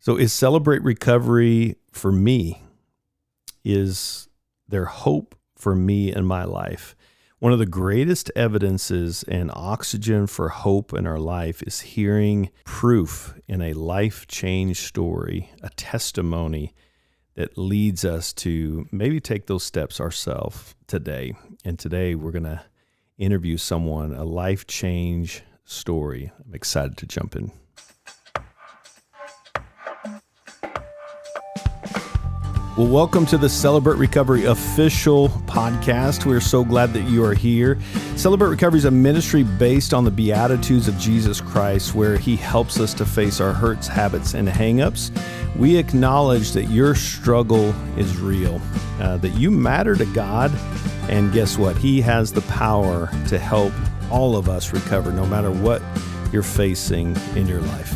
So is Celebrate Recovery for me? Is there hope for me in my life? One of the greatest evidences and oxygen for hope in our life is hearing proof in a life change story, a testimony that leads us to maybe take those steps ourselves today. And today we're going to interview someone, a life change story. I'm excited to jump in. Well, welcome to the Celebrate Recovery official podcast. We're so glad that you are here. Celebrate Recovery is a ministry based on the Beatitudes of Jesus Christ, where he helps us to face our hurts, habits, and hangups. We acknowledge that your struggle is real, that you matter to God, and guess what? He has the power to help all of us recover, no matter what you're facing in your life.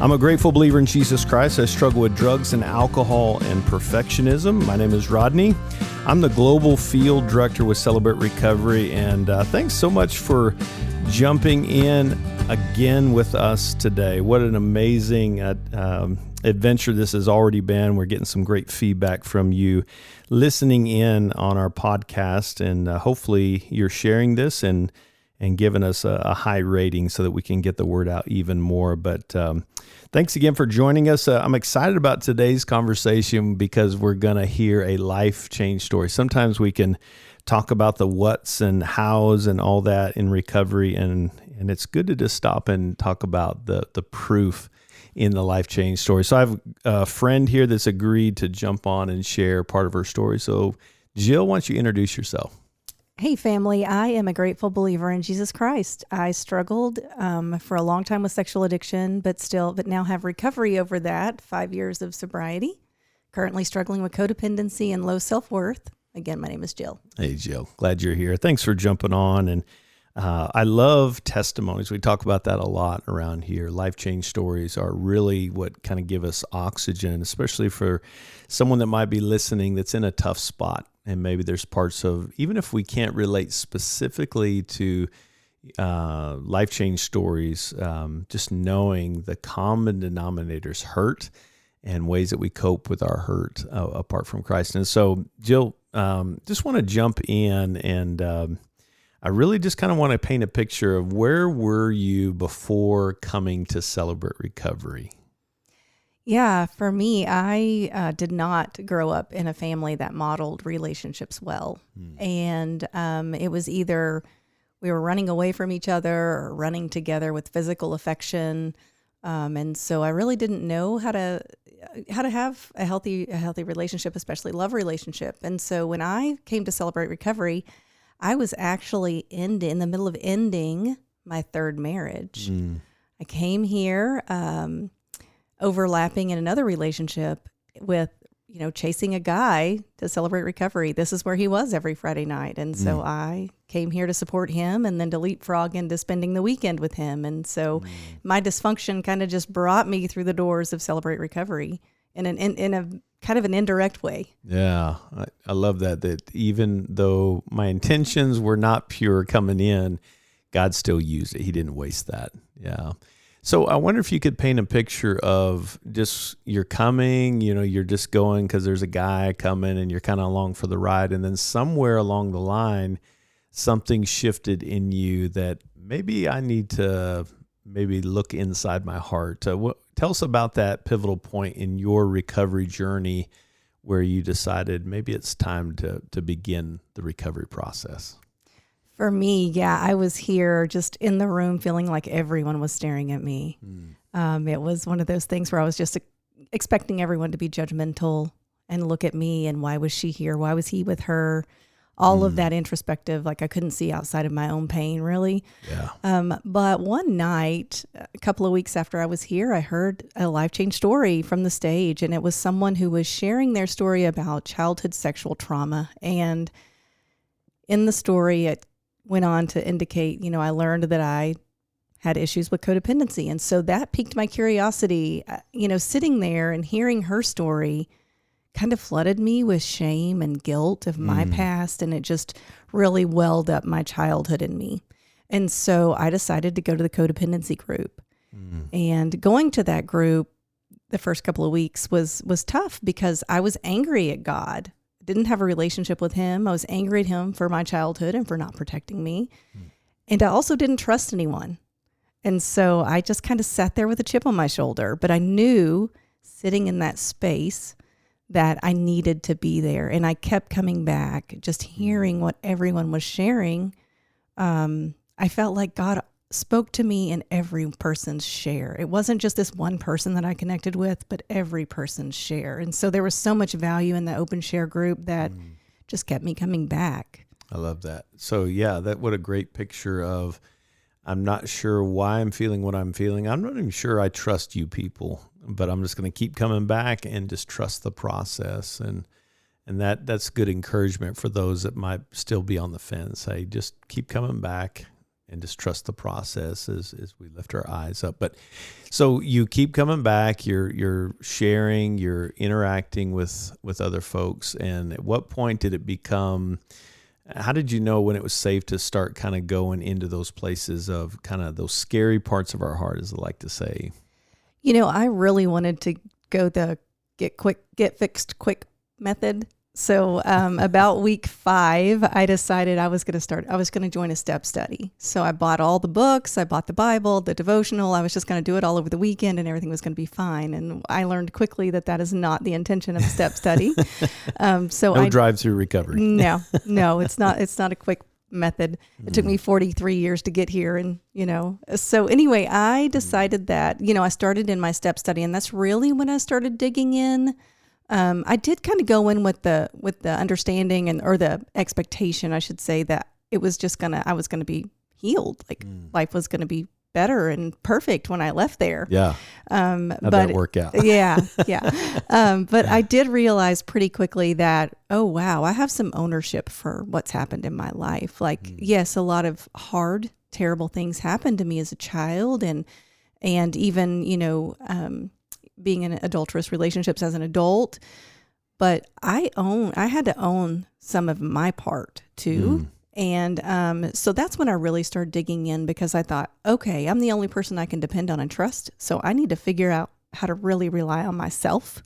I'm a grateful believer in Jesus Christ. I struggle with drugs and alcohol and perfectionism. My name is Rodney. I'm the Global Field Director with Celebrate Recovery, and thanks so much for jumping in again with us today. What an amazing adventure this has already been. We're getting some great feedback from you listening in on our podcast, and hopefully you're sharing this and giving us a high rating so that we can get the word out even more. But thanks again for joining us. I'm excited about today's conversation because we're going to hear a life change story. Sometimes we can talk about the what's and how's and all that in recovery, and it's good to just stop and talk about the proof in the life change story. So I have a friend here that's agreed to jump on and share part of her story. So Jill, why don't you introduce yourself? Hey family, I am a grateful believer in Jesus Christ. I struggled for a long time with sexual addiction, but now have recovery over that, 5 years of sobriety. Currently struggling with codependency and low self-worth. Again, my name is Jill. Hey Jill, glad you're here. Thanks for jumping on. And I love testimonies. We talk about that a lot around here. Life change stories are really what kind of give us oxygen, especially for someone that might be listening that's in a tough spot. And maybe there's parts of, even if we can't relate specifically to life change stories, just knowing the common denominators hurt and ways that we cope with our hurt apart from Christ. And so, Jill, just want to jump in, and I really just kind of want to paint a picture of where were you before coming to Celebrate Recovery? Yeah, for me, I did not grow up in a family that modeled relationships well. And it was either we were running away from each other or running together with physical affection. And so I really didn't know how to have a healthy relationship, especially love relationship. And so when I came to Celebrate Recovery, I was actually in the middle of ending my third marriage. I came here overlapping in another relationship with, chasing a guy to Celebrate Recovery. This is where he was every Friday night. And so I came here to support him and then to leapfrog into spending the weekend with him. And so my dysfunction kind of just brought me through the doors of Celebrate Recovery in a kind of an indirect way. Yeah, I love that even though my intentions were not pure coming in, God still used it. He didn't waste that. Yeah. So I wonder if you could paint a picture of just you're coming, you're just going because there's a guy coming and you're kind of along for the ride. And then somewhere along the line, something shifted in you that maybe I need to look inside my heart. Tell us about that pivotal point in your recovery journey where you decided maybe it's time to begin the recovery process. For me, yeah, I was here just in the room feeling like everyone was staring at me. It was one of those things where I was just expecting everyone to be judgmental and look at me and why was she here? Why was he with her? All of that introspective, like I couldn't see outside of my own pain, really. Yeah. But one night, a couple of weeks after I was here, I heard a life change story from the stage, and it was someone who was sharing their story about childhood sexual trauma. And in the story, it went on to indicate, I learned that I had issues with codependency. And so that piqued my curiosity. Sitting there and hearing her story kind of flooded me with shame and guilt of my past. And it just really welled up my childhood in me. And so I decided to go to the codependency group. And going to that group, the first couple of weeks was tough because I was angry at God. Didn't have a relationship with him. I was angry at him for my childhood and for not protecting me. And I also didn't trust anyone. And so I just kind of sat there with a chip on my shoulder, but I knew sitting in that space that I needed to be there. And I kept coming back, just hearing what everyone was sharing. I felt like God spoke to me in every person's share. It wasn't just this one person that I connected with, but every person's share. And so there was so much value in the open share group that just kept me coming back. I love that. So yeah, what a great picture of, I'm not sure why I'm feeling what I'm feeling. I'm not even sure I trust you people, but I'm just going to keep coming back and just trust the process. And that's good encouragement for those that might still be on the fence. Hey, just keep coming back and just trust the process as we lift our eyes up. But so you keep coming back, you're sharing, you're interacting with other folks. And at what point did it become, how did you know when it was safe to start kind of going into those places of kind of those scary parts of our heart, as I like to say? You know, I really wanted to go the get fixed quick method. So about week 5, I decided I was going to join a step study. So I bought all the books, I bought the Bible, the devotional. I was just going to do it all over the weekend and everything was going to be fine. And I learned quickly that is not the intention of a step study. No drive-through recovery. No, it's not a quick method. It took me 43 years to get here. And, so anyway, I decided that, I started in my step study, and that's really when I started digging in. I did kind of go in with the understanding or the expectation, I should say, that it was I was gonna be healed. Like life was gonna be better and perfect when I left there. Yeah. How'd that work out? Yeah. But I did realize pretty quickly that, oh wow, I have some ownership for what's happened in my life. Like, yes, a lot of hard, terrible things happened to me as a child, and even, being in adulterous relationships as an adult, but I had to own some of my part too. And so that's when I really started digging in, because I thought, okay, I'm the only person I can depend on and trust. So I need to figure out how to really rely on myself.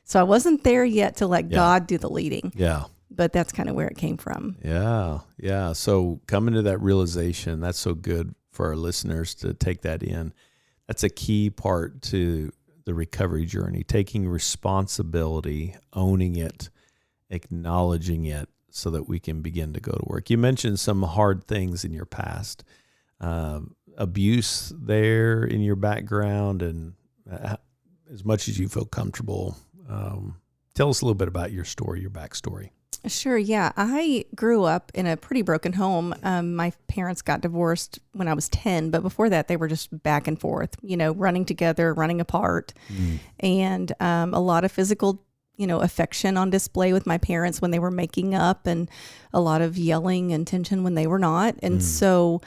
So I wasn't there yet to let God do the leading. Yeah. But that's kind of where it came from. Yeah. Yeah. So coming to that realization, that's so good for our listeners to take that in. That's a key part to the recovery journey, taking responsibility, owning it, acknowledging it, so that we can begin to go to work. You mentioned some hard things in your past, abuse there in your background, and as much as you feel comfortable, tell us a little bit about your story, your backstory. Sure. Yeah. I grew up in a pretty broken home. My parents got divorced when I was 10, but before that they were just back and forth, running together, running apart, and a lot of physical, affection on display with my parents when they were making up, and a lot of yelling and tension when they were not. And so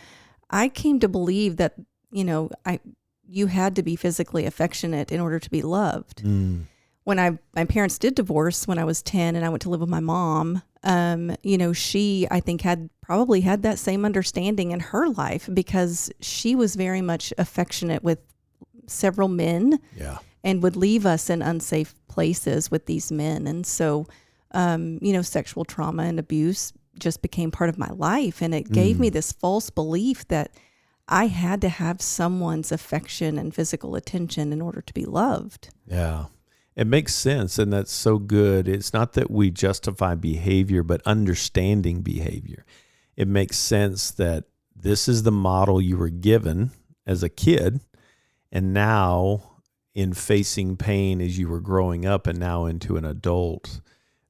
I came to believe that, you had to be physically affectionate in order to be loved. When my parents did divorce when I was 10 and I went to live with my mom, she, I think, probably had that same understanding in her life, because she was very much affectionate with several men and would leave us in unsafe places with these men. And so, sexual trauma and abuse just became part of my life. And it gave me this false belief that I had to have someone's affection and physical attention in order to be loved. Yeah. It makes sense, and that's so good. It's not that we justify behavior, but understanding behavior. It makes sense that this is the model you were given as a kid, and now in facing pain as you were growing up and now into an adult,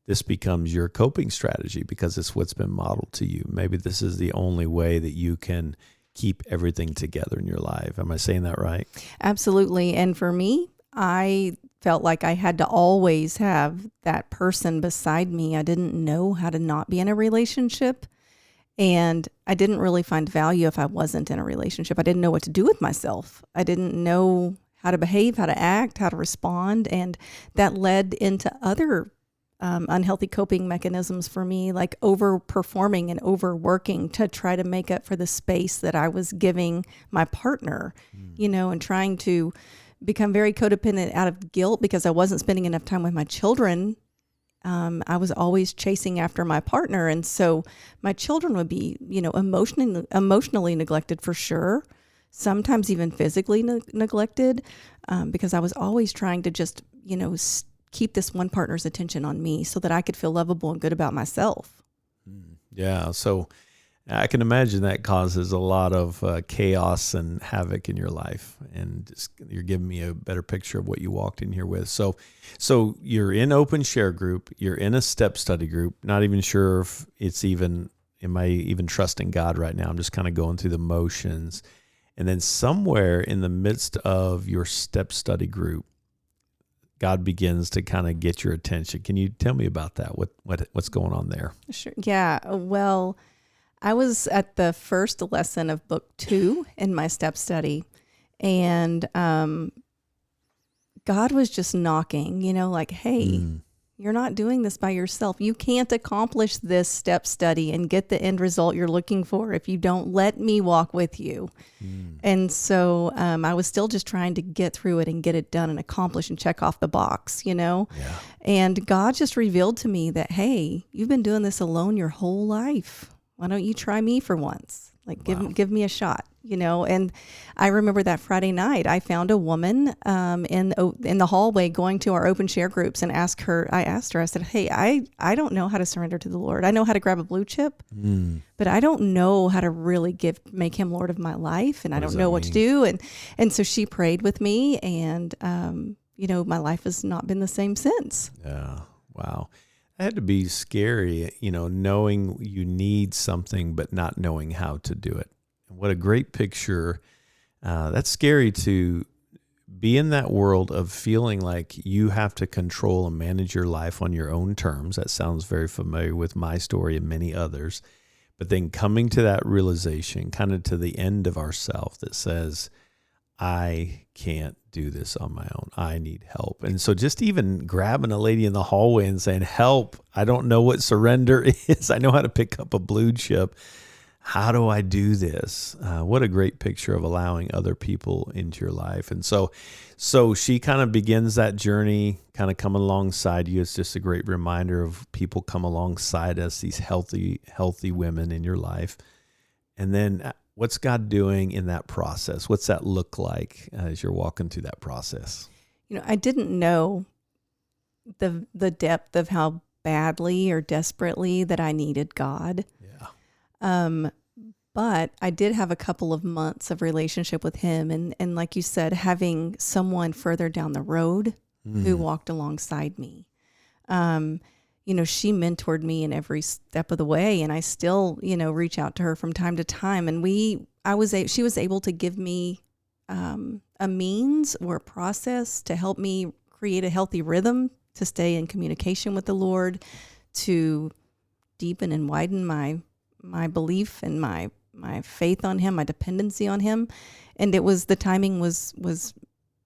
this becomes your coping strategy because it's what's been modeled to you. Maybe this is the only way that you can keep everything together in your life. Am I saying that right? Absolutely. And for me, I felt like I had to always have that person beside me. I didn't know how to not be in a relationship, and I didn't really find value if I wasn't in a relationship. I didn't know what to do with myself. I didn't know how to behave, how to act, how to respond, and that led into other unhealthy coping mechanisms for me, like overperforming and overworking to try to make up for the space that I was giving my partner, and trying to become very codependent out of guilt because I wasn't spending enough time with my children. I was always chasing after my partner. And so my children would be, emotionally neglected for sure. Sometimes even physically neglected, because I was always trying to just, keep this one partner's attention on me so that I could feel lovable and good about myself. Yeah. So I can imagine that causes a lot of chaos and havoc in your life. And you're giving me a better picture of what you walked in here with. So you're in open share group, you're in a step study group, not even sure if it's am I even trusting God right now? I'm just kind of going through the motions. And then somewhere in the midst of your step study group, God begins to kind of get your attention. Can you tell me about that? What's going on there? Sure. Yeah. Well, I was at the first lesson of book 2 in my step study, and God was just knocking, like, hey, you're not doing this by yourself. You can't accomplish this step study and get the end result you're looking for if you don't let me walk with you. And so I was still just trying to get through it and get it done and accomplish and check off the box, Yeah. And God just revealed to me that, hey, you've been doing this alone your whole life. Why don't you try me for once? Like, give me a shot, And I remember that Friday night, I found a woman in the hallway going to our open share groups, and I asked her, I said, hey, I don't know how to surrender to the Lord. I know how to grab a blue chip, but I don't know how to really make him Lord of my life, and I don't know what to do. And so she prayed with me, and my life has not been the same since. Yeah. Wow. It had to be scary, knowing you need something, but not knowing how to do it. What a great picture. That's scary to be in that world of feeling like you have to control and manage your life on your own terms. That sounds very familiar with my story and many others. But then coming to that realization, kind of to the end of ourself that says, I can't do this on my own. I need help. And so just even grabbing a lady in the hallway and saying, help, I don't know what surrender is. I know how to pick up a blue chip. How do I do this? What a great picture of allowing other people into your life. And so she kind of begins that journey, kind of coming alongside you. It's just a great reminder of people come alongside us, these healthy women in your life. And then what's God doing in that process? What's that look like as you're walking through that process? I didn't know the depth of how badly or desperately that I needed God. Yeah. But I did have a couple of months of relationship with him. And like you said, having someone further down the road who walked alongside me. She mentored me in every step of the way, and I still, reach out to her from time to time. And she was able to give me a means or a process to help me create a healthy rhythm to stay in communication with the Lord, to deepen and widen my belief and my faith on him, my dependency on him. And the timing was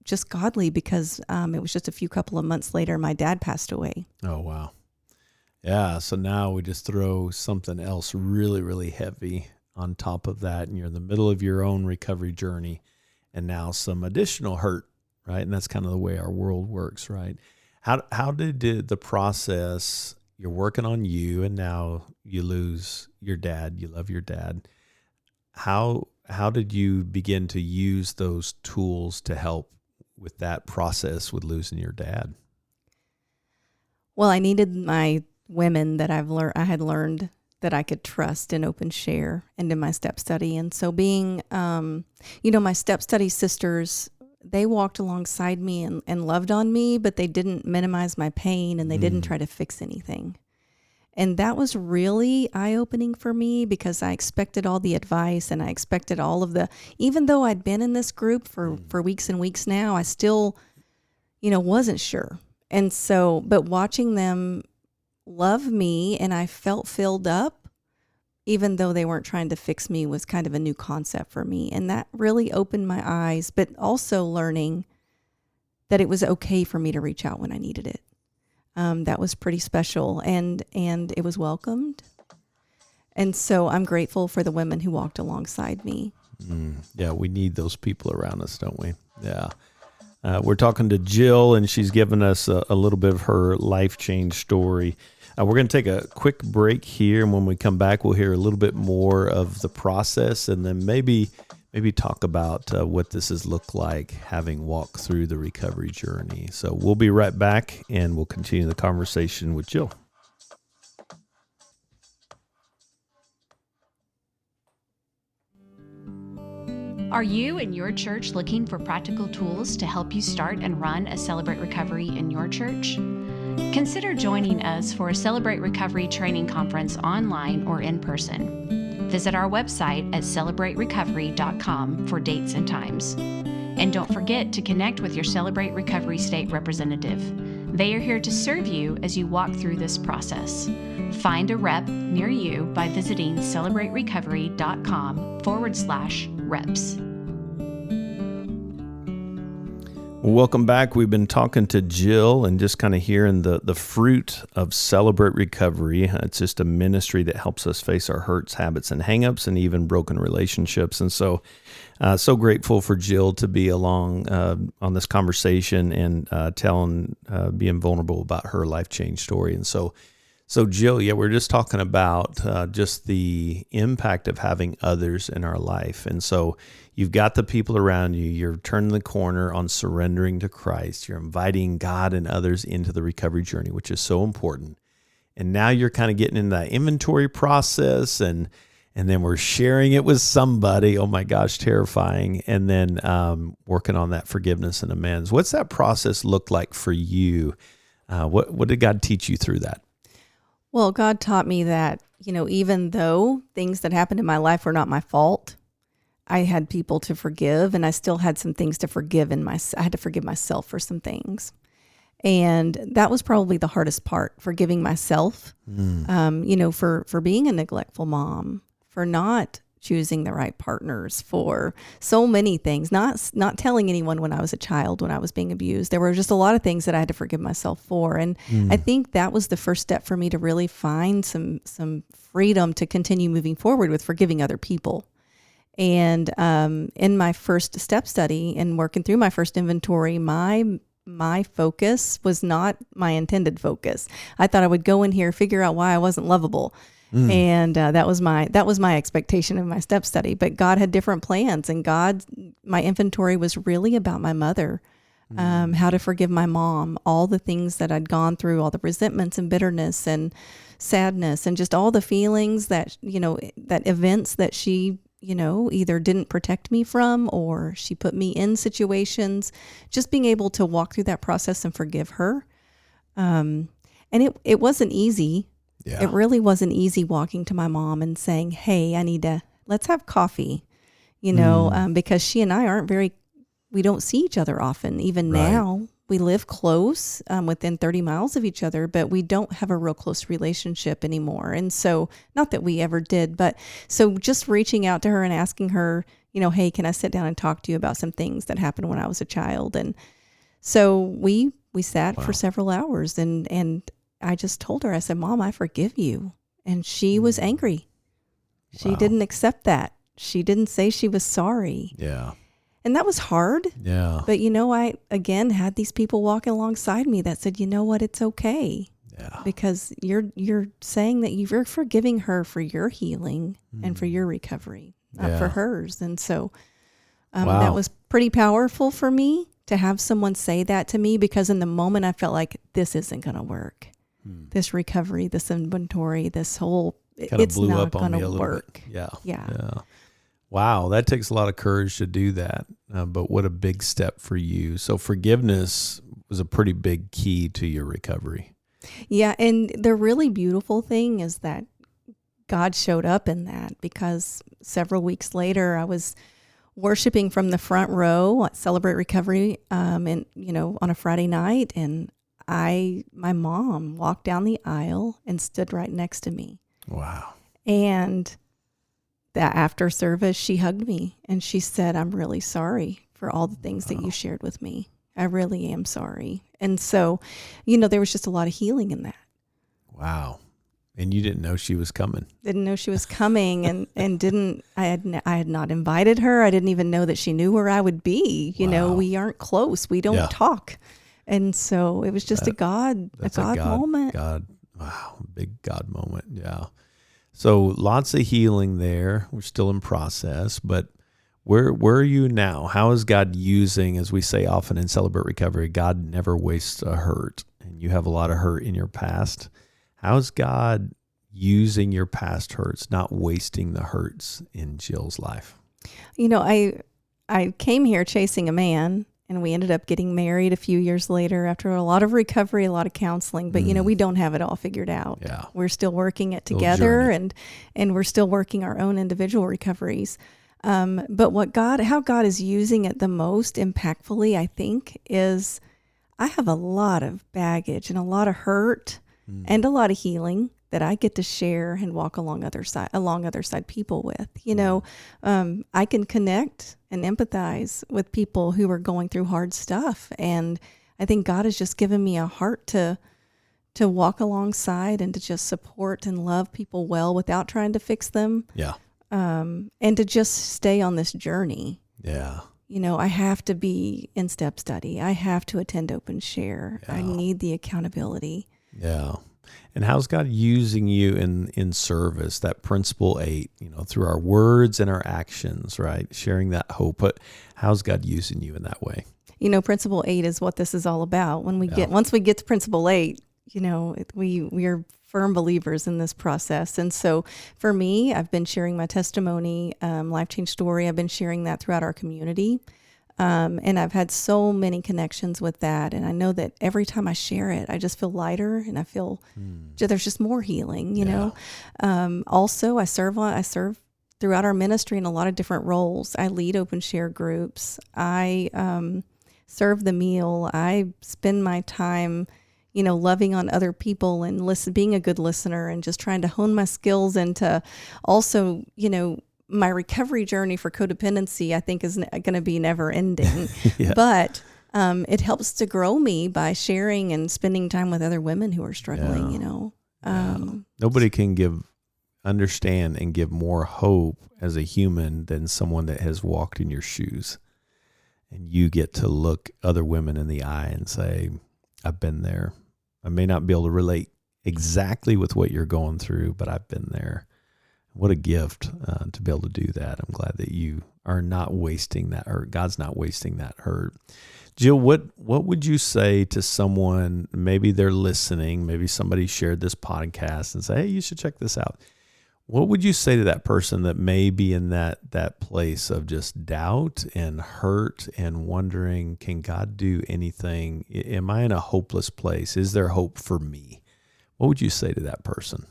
just godly, because it was just a couple of months later, my dad passed away. Oh, wow. Yeah, so now we just throw something else really, really heavy on top of that, and you're in the middle of your own recovery journey, and now some additional hurt, right? And that's kind of the way our world works, right? How did the process, you're working on you, and now you lose your dad, you love your dad. How did you begin to use those tools to help with that process with losing your dad? Well, I needed my women that I had learned that I could trust and open share and in my step study. And so being, my step study sisters, they walked alongside me and loved on me, but they didn't minimize my pain, and they didn't try to fix anything. And that was really eye-opening for me, because I expected all the advice, and I expected all of even though I'd been in this group for weeks and weeks now, I still, wasn't sure. And so, but watching them love me, and I felt filled up, even though they weren't trying to fix me, was kind of a new concept for me. And that really opened my eyes, but also learning that it was okay for me to reach out when I needed it. That was pretty special, and it was welcomed. And so I'm grateful for the women who walked alongside me. Yeah, we need those people around us, don't we? Yeah. We're talking to Jill, and she's given us a little bit of her life change story. We're going to take a quick break here, and when we come back, we'll hear a little bit more of the process, and then maybe talk about what this has looked like having walked through the recovery journey. So we'll be right back, and we'll continue the conversation with Jill. Are you and your church looking for practical tools to help you start and run a Celebrate Recovery in your church? Consider joining us for a Celebrate Recovery training conference online or in person. Visit our website at celebraterecovery.com for dates and times. And don't forget to connect with your Celebrate Recovery state representative. They are here to serve you as you walk through this process. Find a rep near you by visiting celebraterecovery.com/reps. Welcome back. We've been talking to Jill and just kind of hearing the fruit of Celebrate Recovery. It's just a ministry that helps us face our hurts, habits, and hangups, and even broken relationships. And so grateful for Jill to be along on this conversation and being vulnerable about her life change story. And so Jill, we're just talking about just the impact of having others in our life. And so you've got the people around you, you're turning the corner on surrendering to Christ, you're inviting God and others into the recovery journey, which is so important. And now you're kind of getting in that inventory process, and then we're sharing it with somebody. Oh my gosh, terrifying. And then working on that forgiveness and amends. What's that process look like for you? What did God teach you through that? Well, God taught me that, even though things that happened in my life were not my fault, I had people to forgive, and I still had some things to forgive I had to forgive myself for some things. And that was probably the hardest part, forgiving myself, for being a neglectful mom, for not choosing the right partners, for so many things, not telling anyone when I was a child, when I was being abused. There were just a lot of things that I had to forgive myself for. And I think that was the first step for me to really find some freedom to continue moving forward with forgiving other people. And in my first step study and working through my first inventory, my focus was not my intended focus. I thought I would go in here, figure out why I wasn't lovable. And that was my expectation of my step study. But God had different plans, and my inventory was really about my mother, how to forgive my mom, all the things that I'd gone through, all the resentments and bitterness and sadness, and just all the feelings that events that she either didn't protect me from, or she put me in situations. Just being able to walk through that process and forgive her, and it wasn't easy. Yeah. It really wasn't easy walking to my mom and saying, hey, let's have coffee, because she and I we don't see each other often. Even now, we live close, within 30 miles of each other, but we don't have a real close relationship anymore. And so, not that we ever did, but so just reaching out to her and asking her, hey, can I sit down and talk to you about some things that happened when I was a child? And so we sat for several hours, and I just told her, I said, Mom, I forgive you. And she was angry. She didn't accept that. She didn't say she was sorry. Yeah. And that was hard. Yeah. But, I, again, had these people walking alongside me that said, you know what, it's okay. Yeah. Because you're saying that you're forgiving her for your healing and for your recovery, not for hers. And so that was pretty powerful for me to have someone say that to me, because in the moment I felt like this isn't going to work. This recovery, this inventory, this whole, it's not going to work. Yeah. Wow, that takes a lot of courage to do that, but what a big step for you. So forgiveness was a pretty big key to your recovery. Yeah, and the really beautiful thing is that God showed up in that, because several weeks later I was worshiping from the front row at Celebrate Recovery, and on a Friday night, and my mom walked down the aisle and stood right next to me. Wow. And that after service, she hugged me and she said, I'm really sorry for all the things that you shared with me. I really am sorry. And so, there was just a lot of healing in that. Wow. And you didn't know she was coming. Didn't know she was coming, and I had not invited her. I didn't even know that she knew where I would be. You know, we aren't close. We don't talk. And so it was just a God moment. Big God moment. Yeah. So lots of healing there. We're still in process, but where are you now? How is God using, as we say often in Celebrate Recovery, God never wastes a hurt, and you have a lot of hurt in your past. How is God using your past hurts, not wasting the hurts in Jill's life? You know, I came here chasing a man, and we ended up getting married a few years later after a lot of recovery, a lot of counseling. But, you know, we don't have it all figured out. Yeah. We're still working it together, and we're still working our own individual recoveries. But how God is using it the most impactfully, I think, is I have a lot of baggage and a lot of hurt and a lot of healing that I get to share and walk along other side people with. You know, I can connect and empathize with people who are going through hard stuff. And I think God has just given me a heart to walk alongside and to just support and love people well without trying to fix them. Yeah. And to just stay on this journey. Yeah. You know, I have to be in step study. I have to attend open share. I need the accountability. Yeah. And how's God using you in service, that principle 8, you know, through our words and our actions, right? Sharing that hope. But how's God using you in that way? You know, principle 8 is what this is all about. Once we get to principle 8, you know, we are firm believers in this process. And so for me, I've been sharing my testimony, life change story. I've been sharing that throughout our community. And I've had so many connections with that. And I know that every time I share it, I just feel lighter, and I feel there's just more healing, you know. Also, I serve throughout our ministry in a lot of different roles. I lead open share groups. I serve the meal. I spend my time, you know, loving on other people and being a good listener, and just trying to hone my skills into also, you know, my recovery journey for codependency, I think, is going to be never ending. But it helps to grow me by sharing and spending time with other women who are struggling, you know. Nobody can understand and give more hope as a human than someone that has walked in your shoes. And you get to look other women in the eye and say, I've been there. I may not be able to relate exactly with what you're going through, but I've been there. What a gift to be able to do that. I'm glad that you are not wasting that hurt. God's not wasting that hurt. Jill, what would you say to someone, maybe they're listening, maybe somebody shared this podcast and say, hey, you should check this out. What would you say to that person that may be in that place of just doubt and hurt and wondering, can God do anything? Am I in a hopeless place? Is there hope for me? What would you say to that person?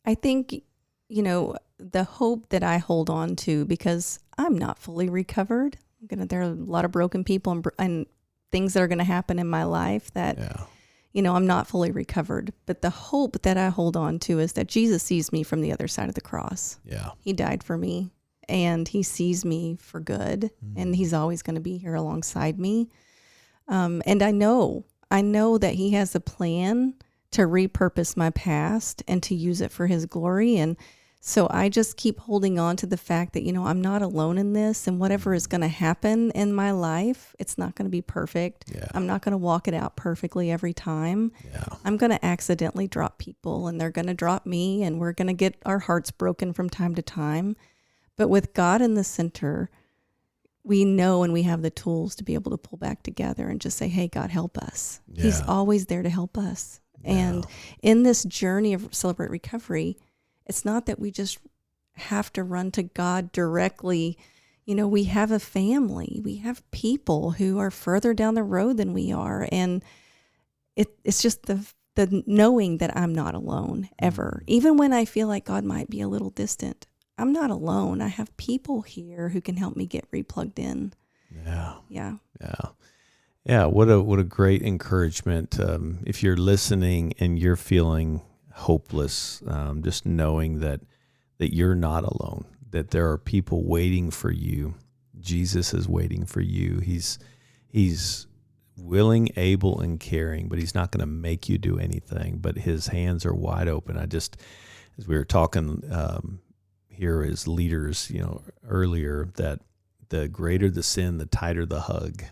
I think, you know, the hope that I hold on to, because I'm not fully recovered. There are a lot of broken people and things that are going to happen in my life that, you know, I'm not fully recovered. But the hope that I hold on to is that Jesus sees me from the other side of the cross. Yeah. He died for me, and he sees me for good, and he's always going to be here alongside me. And I know that he has a plan to repurpose my past and to use it for his glory. And so I just keep holding on to the fact that, you know, I'm not alone in this, and whatever is going to happen in my life, it's not going to be perfect. Yeah. I'm not going to walk it out perfectly every time. Yeah. I'm going to accidentally drop people, and they're going to drop me, and we're going to get our hearts broken from time to time. But with God in the center, we know, and we have the tools to be able to pull back together and just say, hey, God, help us. Yeah. He's always there to help us. Yeah. And in this journey of Celebrate Recovery, it's not that we just have to run to God directly. You know, we have a family. We have people who are further down the road than we are. And it's just the knowing that I'm not alone ever. Even when I feel like God might be a little distant, I'm not alone. I have people here who can help me get replugged in. Yeah. What a great encouragement. If you're listening and you're feeling hopeless, just knowing that you're not alone, that there are people waiting for you. Jesus is waiting for you. He's willing, able, and caring, but he's not going to make you do anything, but his hands are wide open. As we were talking here as leaders, earlier, that the greater the sin, the tighter the hug,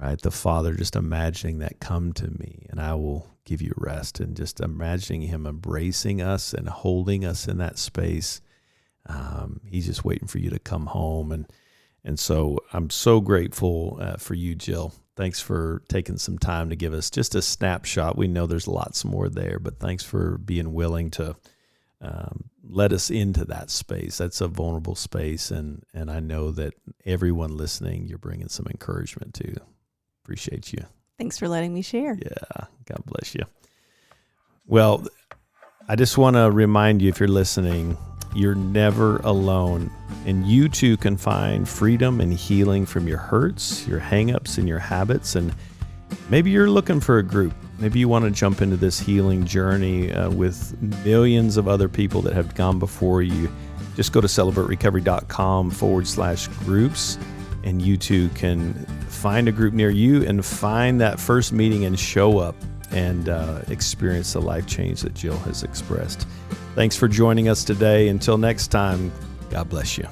right? The Father just imagining that, come to me and I will give you rest, and just imagining him embracing us and holding us in that space. He's just waiting for you to come home. And so I'm so grateful for you, Jill. Thanks for taking some time to give us just a snapshot. We know there's lots more there, but thanks for being willing to let us into that space. That's a vulnerable space, and I know that everyone listening, you're bringing some encouragement to. Appreciate you. Thanks for letting me share. Yeah, God bless you. Well, I just want to remind you, if you're listening, you're never alone, and you too can find freedom and healing from your hurts, your hang-ups, and your habits. And maybe you're looking for a group. Maybe you want to jump into this healing journey with millions of other people that have gone before you. Just go to celebraterecovery.com/groups, and you too can find a group near you and find that first meeting and show up and experience the life change that Jill has expressed. Thanks for joining us today. Until next time, God bless you.